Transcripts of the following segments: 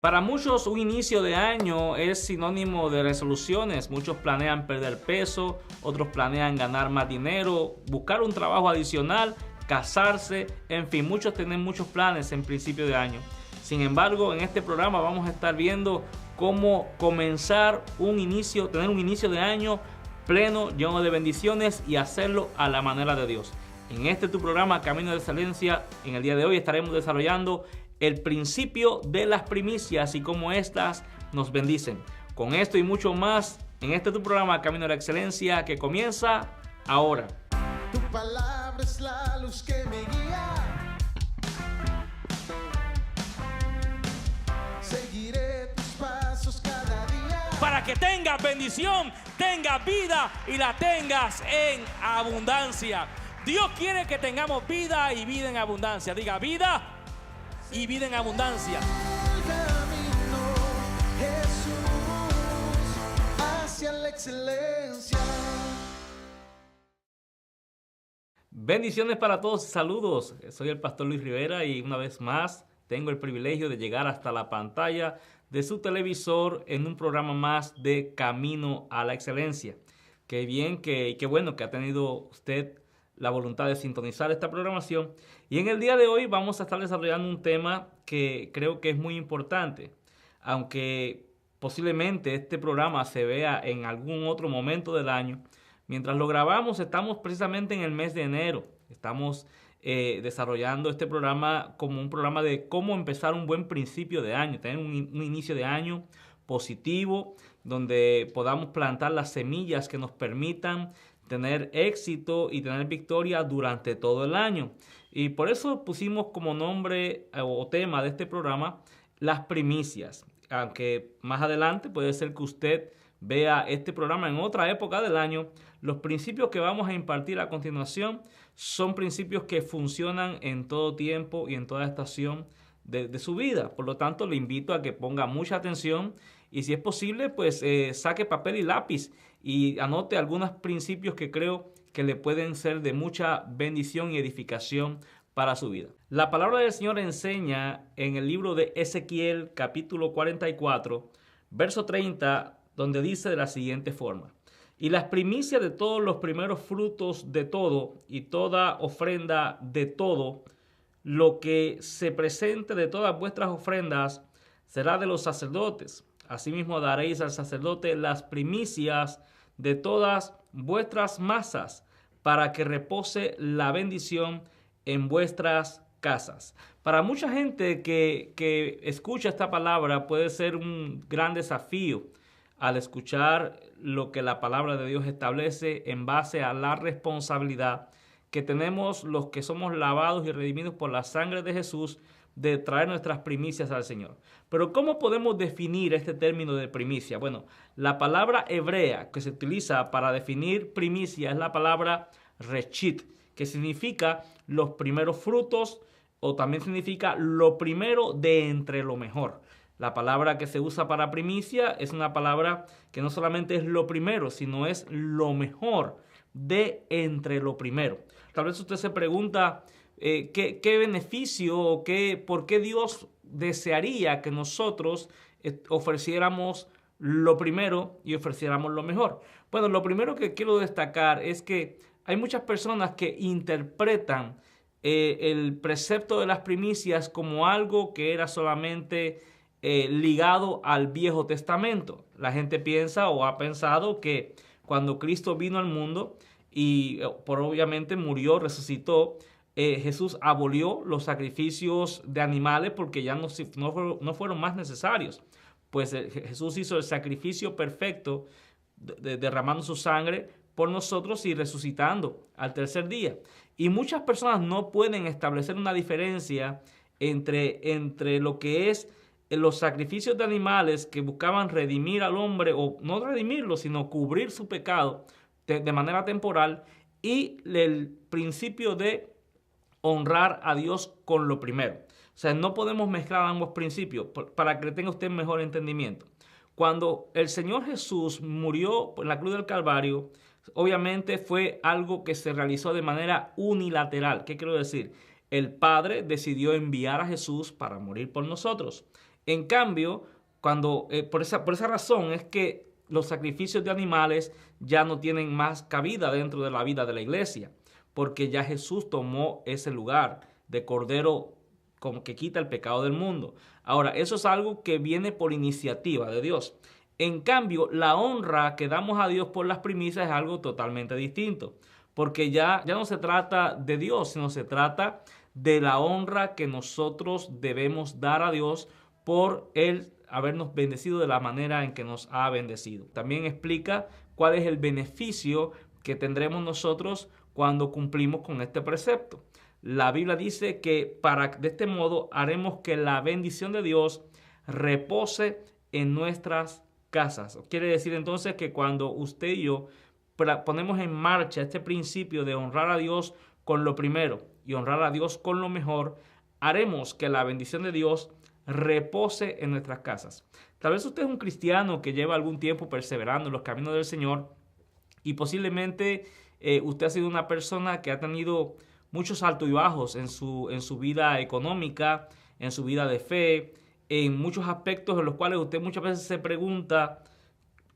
Para muchos, un inicio de año es sinónimo de resoluciones. Muchos planean perder peso, otros planean ganar más dinero, buscar un trabajo adicional, casarse, en fin, muchos tienen muchos planes en principio de año. Sin embargo, en este programa vamos a estar viendo cómo comenzar tener un inicio de año pleno, lleno de bendiciones y hacerlo a la manera de Dios. En este tu programa Camino de Excelencia, en el día de hoy estaremos desarrollando el principio de las primicias y cómo éstas nos bendicen. Con esto y mucho más en este tu programa Camino de la Excelencia que comienza ahora. Tu palabra es la luz que me guía. Seguiré tus pasos cada día. Para que tengas bendición, tengas vida y la tengas en abundancia. Dios quiere que tengamos vida y vida en abundancia. Diga vida y vida en abundancia. El camino, Jesús, hacia la excelencia. Bendiciones para todos, saludos. Soy el pastor Luis Rivera y una vez más tengo el privilegio de llegar hasta la pantalla de su televisor en un programa más de Camino a la Excelencia. Qué bien, qué bueno que ha tenido usted la voluntad de sintonizar esta programación. Y en el día de hoy vamos a estar desarrollando un tema que creo que es muy importante. Aunque posiblemente este programa se vea en algún otro momento del año, mientras lo grabamos estamos precisamente en el mes de enero. Estamos desarrollando este programa como un programa de cómo empezar un buen principio de año, tener un inicio de año positivo, donde podamos plantar las semillas que nos permitan tener éxito y tener victoria durante todo el año. Y por eso pusimos como nombre o tema de este programa las primicias. Aunque más adelante puede ser que usted vea este programa en otra época del año, los principios que vamos a impartir a continuación son principios que funcionan en todo tiempo y en toda estación de su vida. Por lo tanto, le invito a que ponga mucha atención y si es posible, pues saque papel y lápiz y anote algunos principios que creo que le pueden ser de mucha bendición y edificación para su vida. La palabra del Señor enseña en el libro de Ezequiel, capítulo 44, verso 30, donde dice de la siguiente forma: y las primicias de todos los primeros frutos de todo y toda ofrenda de todo, lo que se presente de todas vuestras ofrendas, será de los sacerdotes. Asimismo daréis al sacerdote las primicias de todas vuestras masas, para que repose la bendición en vuestras casas. Para mucha gente que escucha esta palabra puede ser un gran desafío al escuchar lo que la palabra de Dios establece en base a la responsabilidad que tenemos los que somos lavados y redimidos por la sangre de Jesús de traer nuestras primicias al Señor. Pero ¿cómo podemos definir este término de primicia? Bueno, la palabra hebrea que se utiliza para definir primicia es la palabra reshit, que significa los primeros frutos o también significa lo primero de entre lo mejor. La palabra que se usa para primicia es una palabra que no solamente es lo primero, sino es lo mejor de entre lo primero. Tal vez usted se pregunta qué beneficio o por qué Dios desearía que nosotros ofreciéramos lo primero y ofreciéramos lo mejor. Bueno, lo primero que quiero destacar es que hay muchas personas que interpretan el precepto de las primicias como algo que era solamente ligado al Viejo Testamento. La gente piensa o ha pensado que cuando Cristo vino al mundo y por obviamente murió, resucitó, Jesús abolió los sacrificios de animales porque ya no fueron más necesarios. Pues Jesús hizo el sacrificio perfecto derramando su sangre por nosotros y resucitando al tercer día. Y muchas personas no pueden establecer una diferencia entre lo que es los sacrificios de animales que buscaban redimir al hombre, o no redimirlo, sino cubrir su pecado de manera temporal, y el principio de honrar a Dios con lo primero. O sea, no podemos mezclar ambos principios para que tenga usted mejor entendimiento. Cuando el Señor Jesús murió en la cruz del Calvario, obviamente fue algo que se realizó de manera unilateral. ¿Qué quiero decir? El Padre decidió enviar a Jesús para morir por nosotros. En cambio, por esa razón es que los sacrificios de animales ya no tienen más cabida dentro de la vida de la iglesia, porque ya Jesús tomó ese lugar de cordero como que quita el pecado del mundo. Ahora, eso es algo que viene por iniciativa de Dios. En cambio, la honra que damos a Dios por las primicias es algo totalmente distinto, porque ya no se trata de Dios, sino se trata de la honra que nosotros debemos dar a Dios por Él habernos bendecido de la manera en que nos ha bendecido. También explica cuál es el beneficio que tendremos nosotros cuando cumplimos con este precepto. La Biblia dice que de este modo haremos que la bendición de Dios repose en nuestras casas. Quiere decir entonces que cuando usted y yo ponemos en marcha este principio de honrar a Dios con lo primero y honrar a Dios con lo mejor, haremos que la bendición de Dios repose en nuestras casas. Tal vez usted es un cristiano que lleva algún tiempo perseverando en los caminos del Señor y posiblemente usted ha sido una persona que ha tenido muchos altos y bajos en su vida económica, en su vida de fe, en muchos aspectos en los cuales usted muchas veces se pregunta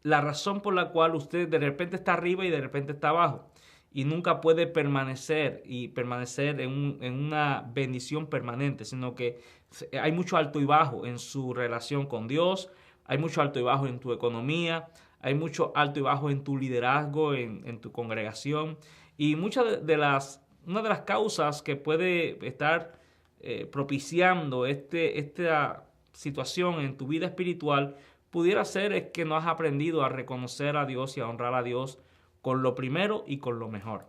la razón por la cual usted de repente está arriba y de repente está abajo y nunca puede permanecer en una bendición permanente, sino que hay mucho alto y bajo en su relación con Dios, hay mucho alto y bajo en tu economía, hay mucho alto y bajo en tu liderazgo, en tu congregación, y una de las causas que puede estar propiciando esta situación en tu vida espiritual pudiera ser es que no has aprendido a reconocer a Dios y a honrar a Dios con lo primero y con lo mejor.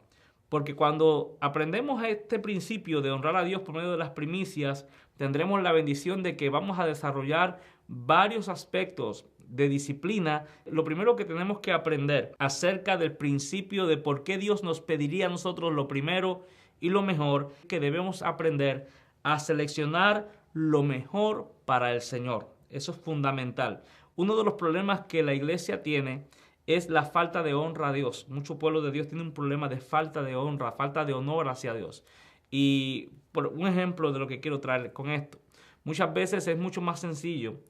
Porque cuando aprendemos este principio de honrar a Dios por medio de las primicias, tendremos la bendición de que vamos a desarrollar varios aspectos de disciplina. Lo primero que tenemos que aprender acerca del principio de por qué Dios nos pediría a nosotros lo primero y lo mejor, que debemos aprender a seleccionar lo mejor para el Señor. Eso es fundamental. Uno de los problemas que la iglesia tiene es la falta de honra a Dios. Mucho pueblo de Dios tiene un problema de falta de honra, falta de honor hacia Dios. Y por un ejemplo de lo que quiero traer con esto, muchas veces es mucho más sencillo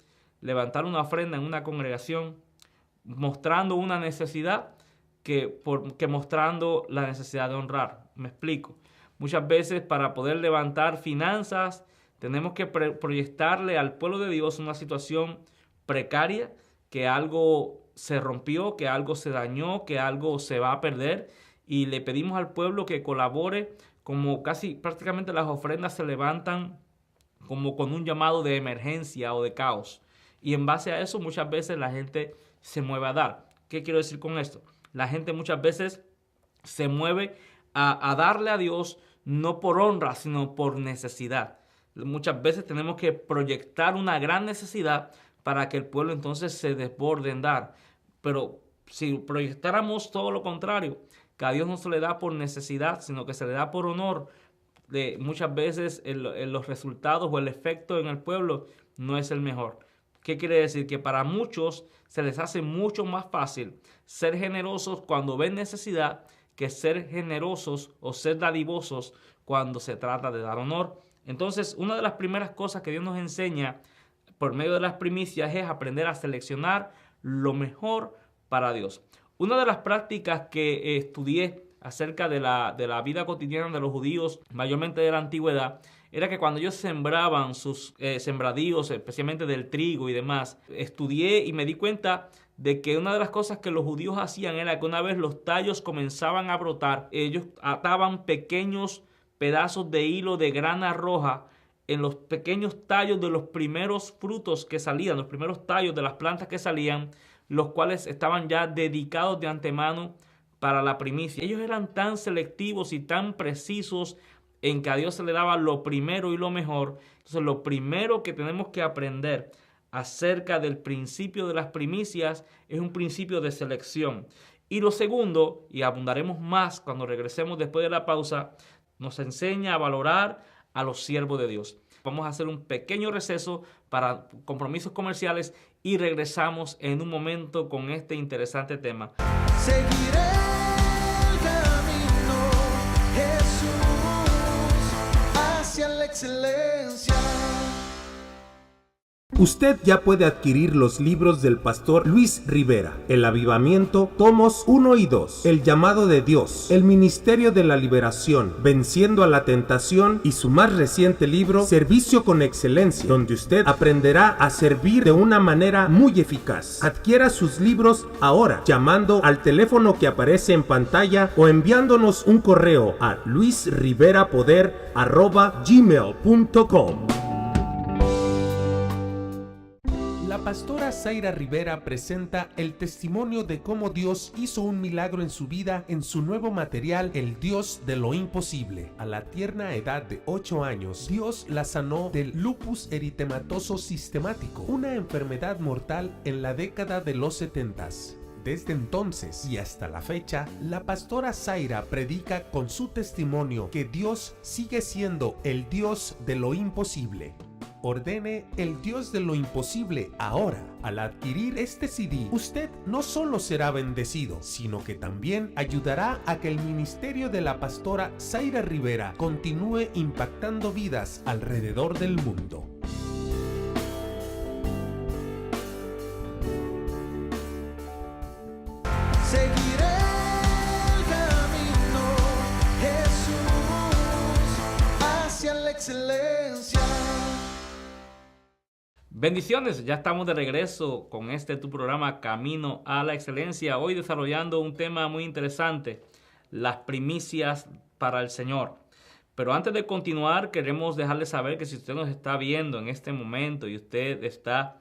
levantar una ofrenda en una congregación mostrando una necesidad que mostrando la necesidad de honrar. Me explico. Muchas veces para poder levantar finanzas tenemos que proyectarle al pueblo de Dios una situación precaria, que algo se rompió, que algo se dañó, que algo se va a perder, y le pedimos al pueblo que colabore, como casi prácticamente las ofrendas se levantan como con un llamado de emergencia o de caos. Y en base a eso muchas veces la gente se mueve a dar. ¿Qué quiero decir con esto? La gente muchas veces se mueve a darle a Dios no por honra, sino por necesidad. Muchas veces tenemos que proyectar una gran necesidad para que el pueblo entonces se desborde en dar. Pero si proyectáramos todo lo contrario, que a Dios no se le da por necesidad, sino que se le da por honor, muchas veces los resultados o el efecto en el pueblo no es el mejor. ¿Qué quiere decir? Que para muchos se les hace mucho más fácil ser generosos cuando ven necesidad que ser generosos o ser dadivosos cuando se trata de dar honor. Entonces, una de las primeras cosas que Dios nos enseña por medio de las primicias es aprender a seleccionar lo mejor para Dios. Una de las prácticas que estudié acerca de la vida cotidiana de los judíos, mayormente de la antigüedad, era que cuando ellos sembraban sus sembradíos, especialmente del trigo y demás, estudié y me di cuenta de que una de las cosas que los judíos hacían era que una vez los tallos comenzaban a brotar, ellos ataban pequeños pedazos de hilo de grana roja en los pequeños tallos de los primeros frutos que salían, los primeros tallos de las plantas que salían, los cuales estaban ya dedicados de antemano para la primicia. Ellos eran tan selectivos y tan precisos en que a Dios se le daba lo primero y lo mejor. Entonces, lo primero que tenemos que aprender acerca del principio de las primicias es un principio de selección. Y lo segundo, y abundaremos más cuando regresemos después de la pausa, nos enseña a valorar a los siervos de Dios. Vamos a hacer un pequeño receso para compromisos comerciales y regresamos en un momento con este interesante tema. Seguiré el camino, Jesús, hacia la excelencia. Usted ya puede adquirir los libros del pastor Luis Rivera: El Avivamiento, tomos 1 y 2, El Llamado de Dios, El Ministerio de la Liberación, Venciendo a la Tentación, y su más reciente libro, Servicio con Excelencia, donde usted aprenderá a servir de una manera muy eficaz. Adquiera sus libros ahora llamando al teléfono que aparece en pantalla o enviándonos un correo a luisriverapoder@gmail.com. La pastora Zaira Rivera presenta el testimonio de cómo Dios hizo un milagro en su vida en su nuevo material, El Dios de lo Imposible. A la tierna edad de 8 años, Dios la sanó del lupus eritematoso sistemático, una enfermedad mortal en la década de los 70s. Desde entonces y hasta la fecha, la pastora Zaira predica con su testimonio que Dios sigue siendo el Dios de lo imposible. Ordene El Dios de lo Imposible ahora. Al adquirir este CD, usted no solo será bendecido, sino que también ayudará a que el ministerio de la pastora Zaira Rivera continúe impactando vidas alrededor del mundo. Seguiré el camino, Jesús, hacia la excelencia. Bendiciones, ya estamos de regreso con tu programa Camino a la Excelencia. Hoy desarrollando un tema muy interesante, las primicias para el Señor. Pero antes de continuar, queremos dejarle saber que si usted nos está viendo en este momento y usted está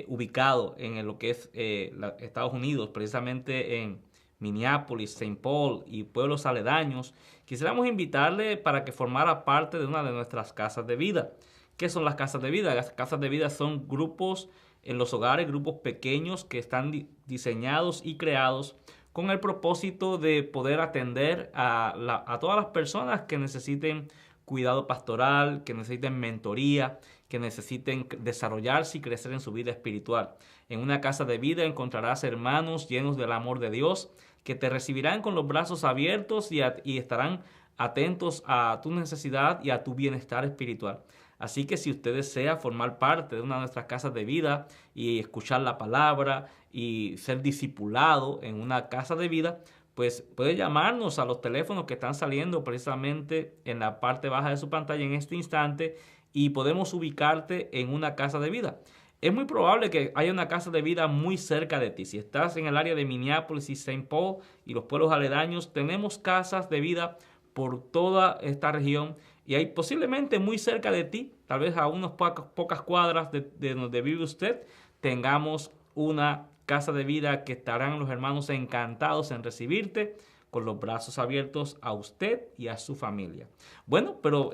ubicado en lo que es Estados Unidos, precisamente en Minneapolis, St. Paul y pueblos aledaños, quisiéramos invitarle para que formara parte de una de nuestras casas de vida. ¿Qué son las casas de vida? Las casas de vida son grupos en los hogares, grupos pequeños que están diseñados y creados con el propósito de poder atender a todas las personas que necesiten cuidado pastoral, que necesiten mentoría, que necesiten desarrollarse y crecer en su vida espiritual. En una casa de vida encontrarás hermanos llenos del amor de Dios que te recibirán con los brazos abiertos y estarán atentos a tu necesidad y a tu bienestar espiritual. Así que si usted desea formar parte de una de nuestras casas de vida y escuchar la palabra y ser discipulado en una casa de vida, pues puede llamarnos a los teléfonos que están saliendo precisamente en la parte baja de su pantalla en este instante y podemos ubicarte en una casa de vida. Es muy probable que haya una casa de vida muy cerca de ti. Si estás en el área de Minneapolis y St. Paul y los pueblos aledaños, tenemos casas de vida por toda esta región y hay posiblemente muy cerca de ti, tal vez a unas pocas cuadras de donde vive usted, tengamos una casa de vida que estarán los hermanos encantados en recibirte con los brazos abiertos a usted y a su familia. Bueno, pero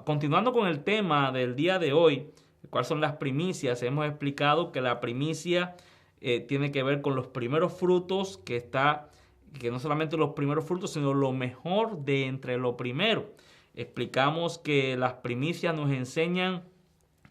continuando con el tema del día de hoy, ¿cuáles son las primicias? Hemos explicado que la primicia tiene que ver con los primeros frutos, que no solamente los primeros frutos, sino lo mejor de entre lo primero. Explicamos que las primicias nos enseñan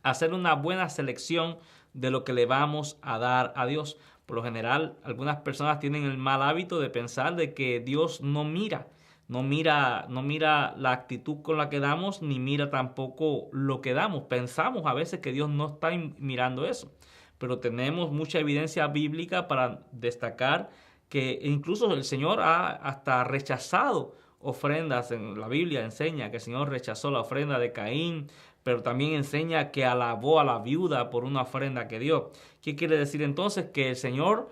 a hacer una buena selección de lo que le vamos a dar a Dios. Por lo general, algunas personas tienen el mal hábito de pensar de que Dios no mira la actitud con la que damos, ni mira tampoco lo que damos. Pensamos a veces que Dios no está mirando eso, pero tenemos mucha evidencia bíblica para destacar que incluso el Señor ha hasta rechazado ofrendas. En la Biblia enseña que el Señor rechazó la ofrenda de Caín, pero también enseña que alabó a la viuda por una ofrenda que dio. ¿Qué quiere decir entonces? Que el Señor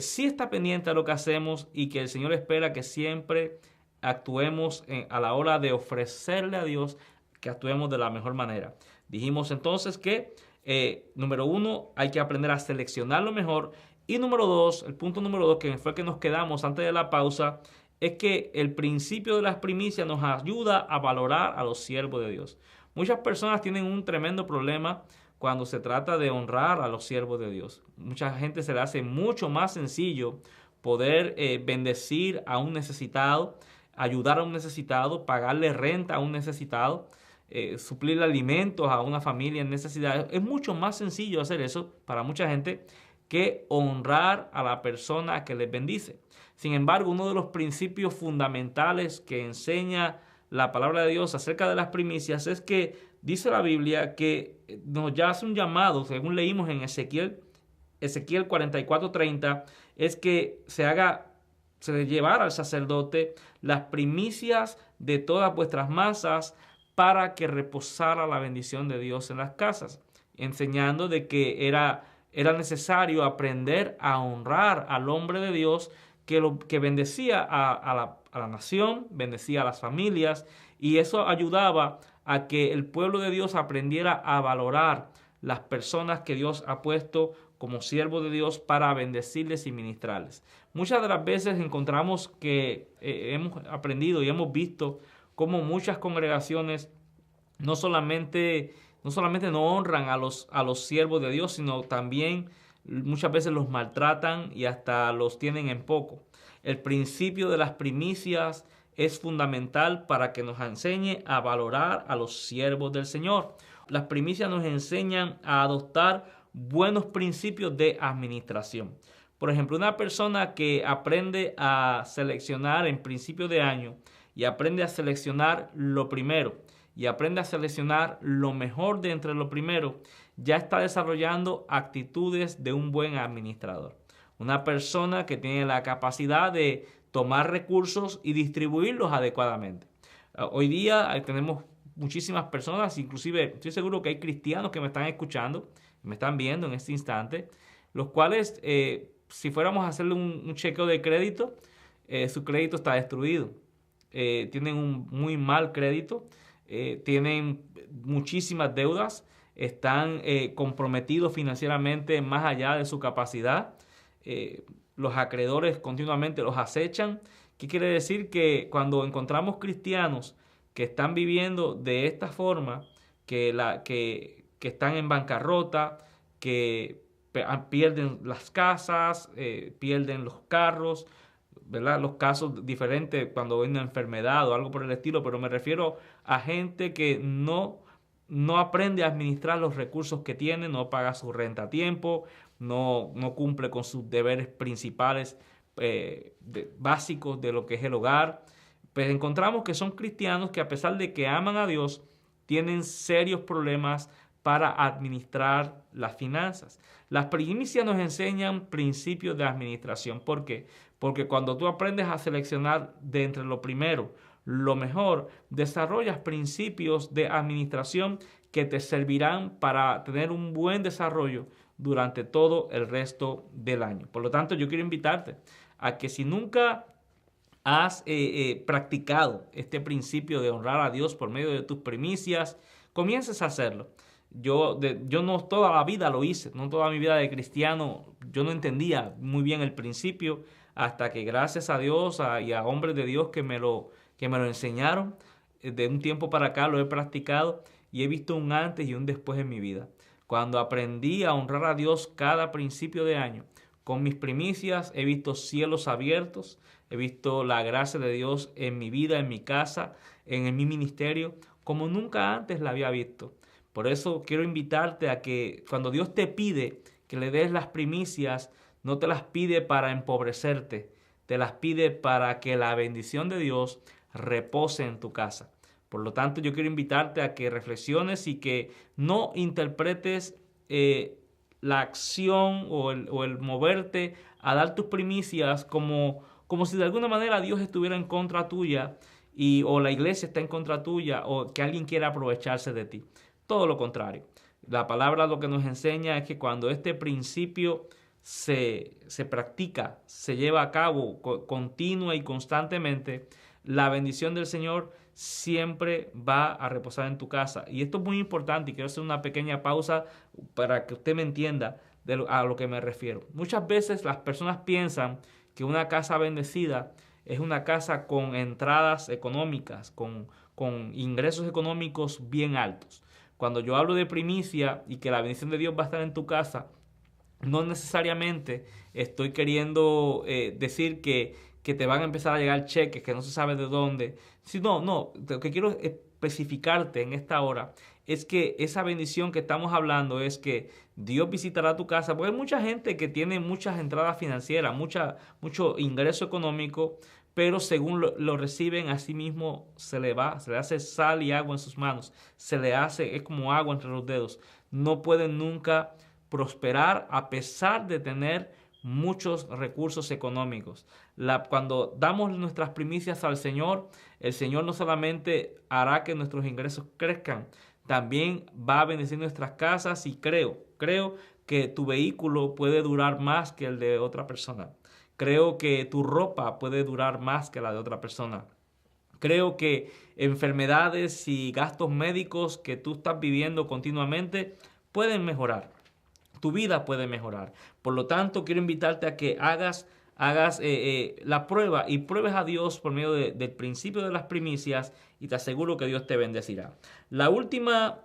sí está pendiente de lo que hacemos y que el Señor espera que siempre actuemos a la hora de ofrecerle a Dios, que actuemos de la mejor manera. Dijimos entonces que, número 1, hay que aprender a seleccionar lo mejor. Y número 2, el punto número 2, que fue que nos quedamos antes de la pausa, es que el principio de las primicias nos ayuda a valorar a los siervos de Dios. Muchas personas tienen un tremendo problema cuando se trata de honrar a los siervos de Dios. Mucha gente se le hace mucho más sencillo poder bendecir a un necesitado, ayudar a un necesitado, pagarle renta a un necesitado, suplir alimentos a una familia en necesidad. Es mucho más sencillo hacer eso para mucha gente que honrar a la persona que les bendice. Sin embargo, uno de los principios fundamentales que enseña la palabra de Dios acerca de las primicias es que dice la Biblia que nos ya hace un llamado, según leímos en Ezequiel 44:30, es que se le llevara al sacerdote las primicias de todas vuestras masas para que reposara la bendición de Dios en las casas, enseñando de que era necesario aprender a honrar al hombre de Dios que bendecía a la nación, bendecía a las familias, y eso ayudaba a que el pueblo de Dios aprendiera a valorar las personas que Dios ha puesto como siervos de Dios para bendecirles y ministrarles. Muchas de las veces encontramos que hemos aprendido y hemos visto cómo muchas congregaciones no solamente no honran a los siervos de Dios, sino también muchas veces los maltratan y hasta los tienen en poco. El principio de las primicias es fundamental para que nos enseñe a valorar a los siervos del Señor. Las primicias nos enseñan a adoptar buenos principios de administración. Por ejemplo, una persona que aprende a seleccionar en principio de año y aprende a seleccionar lo primero y aprende a seleccionar lo mejor de entre lo primero, ya está desarrollando actitudes de un buen administrador. Una persona que tiene la capacidad de tomar recursos y distribuirlos adecuadamente. Hoy día tenemos muchísimas personas, inclusive estoy seguro que hay cristianos que me están escuchando, me están viendo en este instante, los cuales si fuéramos a hacerle un chequeo de crédito, su crédito está destruido. Tienen un muy mal crédito, tienen muchísimas deudas, están comprometidos financieramente más allá de su capacidad. Los acreedores continuamente los acechan. ¿Qué quiere decir? Que cuando encontramos cristianos que están viviendo de esta forma, que están en bancarrota, que pierden las casas, pierden los carros, ¿verdad? Los casos diferentes cuando hay una enfermedad o algo por el estilo, pero me refiero a gente que no aprende a administrar los recursos que tiene, no paga su renta a tiempo, no cumple con sus deberes principales básicos de lo que es el hogar. Pues encontramos que son cristianos que, a pesar de que aman a Dios, tienen serios problemas para administrar las finanzas. Las primicias nos enseñan principios de administración. ¿Por qué? Porque cuando tú aprendes a seleccionar de entre lo primero, lo mejor, desarrollas principios de administración que te servirán para tener un buen desarrollo durante todo el resto del año. Por lo tanto, yo quiero invitarte a que, si nunca has practicado este principio de honrar a Dios por medio de tus primicias, comiences a hacerlo. Yo no toda la vida lo hice, no toda mi vida de cristiano, yo no entendía muy bien el principio, hasta que gracias a Dios y a hombres de Dios que me lo enseñaron, de un tiempo para acá lo he practicado y he visto un antes y un después en mi vida. Cuando aprendí a honrar a Dios cada principio de año, con mis primicias he visto cielos abiertos, he visto la gracia de Dios en mi vida, en mi casa, en mi ministerio, como nunca antes la había visto. Por eso quiero invitarte a que cuando Dios te pide que le des las primicias, no te las pide para empobrecerte, te las pide para que la bendición de Dios repose en tu casa. Por lo tanto, yo quiero invitarte a que reflexiones y que no interpretes la acción o el moverte a dar tus primicias como si de alguna manera Dios estuviera en contra tuya o la iglesia está en contra tuya o que alguien quiera aprovecharse de ti. Todo lo contrario. La palabra lo que nos enseña es que cuando este principio se practica, se lleva a cabo continua y constantemente, la bendición del Señor siempre va a reposar en tu casa. Y esto es muy importante y quiero hacer una pequeña pausa para que usted me entienda a lo que me refiero. Muchas veces las personas piensan que una casa bendecida es una casa con entradas económicas, con ingresos económicos bien altos. Cuando yo hablo de primicia y que la bendición de Dios va a estar en tu casa, no necesariamente estoy queriendo decir que te van a empezar a llegar cheques que no se sabe de dónde. No, lo que quiero especificarte en esta hora es que esa bendición que estamos hablando es que Dios visitará tu casa, porque hay mucha gente que tiene muchas entradas financieras, mucho ingreso económico, pero según lo reciben, así mismo se le hace sal y agua en sus manos, es como agua entre los dedos. No pueden nunca prosperar a pesar de tener muchos recursos económicos. Cuando damos nuestras primicias al Señor, el Señor no solamente hará que nuestros ingresos crezcan, también va a bendecir nuestras casas, y creo que tu vehículo puede durar más que el de otra persona. Creo que tu ropa puede durar más que la de otra persona. Creo que enfermedades y gastos médicos que tú estás viviendo continuamente pueden mejorar. Tu vida puede mejorar. Por lo tanto, quiero invitarte a que hagas la prueba y pruebes a Dios por medio del principio de las primicias, y te aseguro que Dios te bendecirá. La última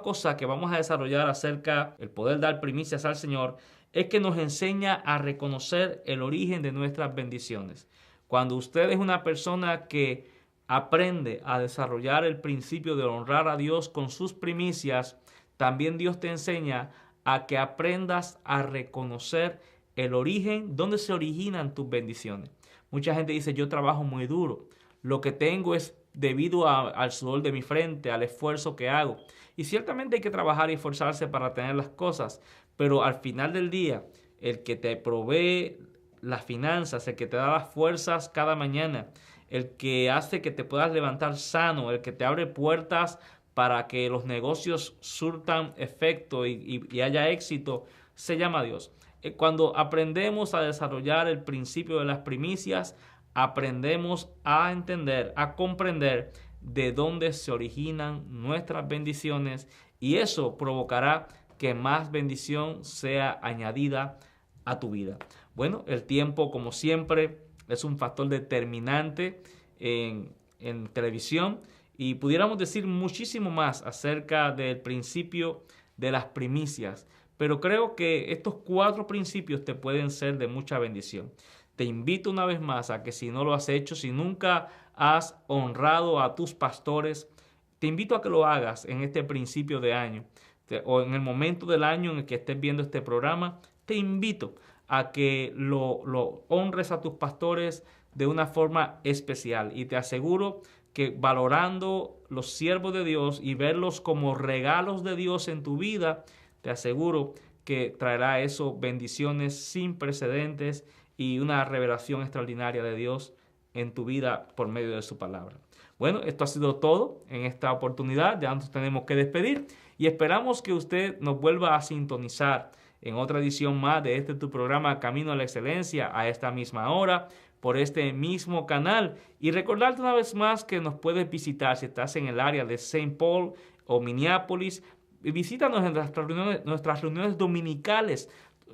cosa que vamos a desarrollar acerca del poder dar primicias al Señor es que nos enseña a reconocer el origen de nuestras bendiciones. Cuando usted es una persona que aprende a desarrollar el principio de honrar a Dios con sus primicias, también Dios te enseña a que aprendas a reconocer el origen, dónde se originan tus bendiciones. Mucha gente dice: yo trabajo muy duro, lo que tengo es debido al sudor de mi frente, al esfuerzo que hago. Y ciertamente hay que trabajar y esforzarse para tener las cosas, pero al final del día, el que te provee las finanzas, el que te da las fuerzas cada mañana, el que hace que te puedas levantar sano, el que te abre puertas para que los negocios surtan efecto y haya éxito, se llama Dios. Cuando aprendemos a desarrollar el principio de las primicias, aprendemos a entender, a comprender de dónde se originan nuestras bendiciones, y eso provocará que más bendición sea añadida a tu vida. Bueno, el tiempo, como siempre, es un factor determinante en televisión, y pudiéramos decir muchísimo más acerca del principio de las primicias, pero creo que estos 4 principios te pueden ser de mucha bendición. Te invito una vez más a que, si no lo has hecho, si nunca has honrado a tus pastores, te invito a que lo hagas en este principio de año, o en el momento del año en el que estés viendo este programa. Te invito a que lo honres a tus pastores de una forma especial, y te aseguro que valorando los siervos de Dios y verlos como regalos de Dios en tu vida, te aseguro que traerá eso bendiciones sin precedentes y una revelación extraordinaria de Dios en tu vida por medio de su palabra. Bueno, esto ha sido todo en esta oportunidad. Ya nos tenemos que despedir, y esperamos que usted nos vuelva a sintonizar en otra edición más de tu programa Camino a la Excelencia, a esta misma hora, por este mismo canal. Y recordarte una vez más que nos puedes visitar si estás en el área de St. Paul o Minneapolis. Visítanos en nuestras reuniones dominicales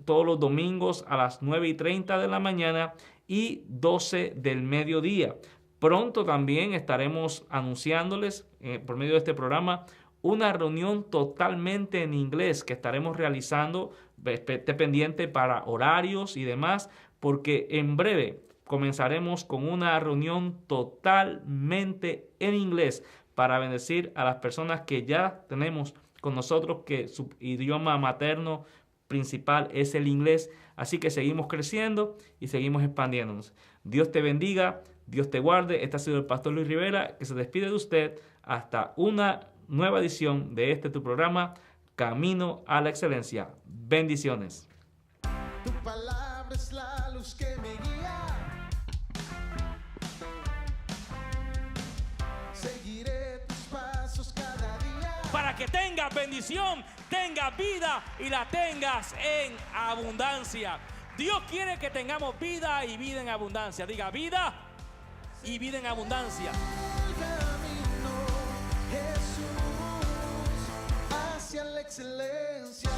todos los domingos a las 9:30 de la mañana y 12 del mediodía. Pronto también estaremos anunciándoles por medio de este programa una reunión totalmente en inglés que estaremos realizando. Esté pendiente para horarios y demás, porque en breve comenzaremos con una reunión totalmente en inglés para bendecir a las personas que ya tenemos con nosotros, que su idioma materno principal es el inglés. Así que seguimos creciendo y seguimos expandiéndonos. Dios te bendiga, Dios te guarde. Este ha sido el pastor Luis Rivera, que se despide de usted hasta una nueva edición de tu programa Camino a la Excelencia. Bendiciones. Tu palabra es la luz que me guía. Seguiré tus pasos cada día. Para que tengas bendición, tengas vida y la tengas en abundancia. Dios quiere que tengamos vida y vida en abundancia. Diga: vida y vida en abundancia. El camino, Jesús, hacia la excelencia.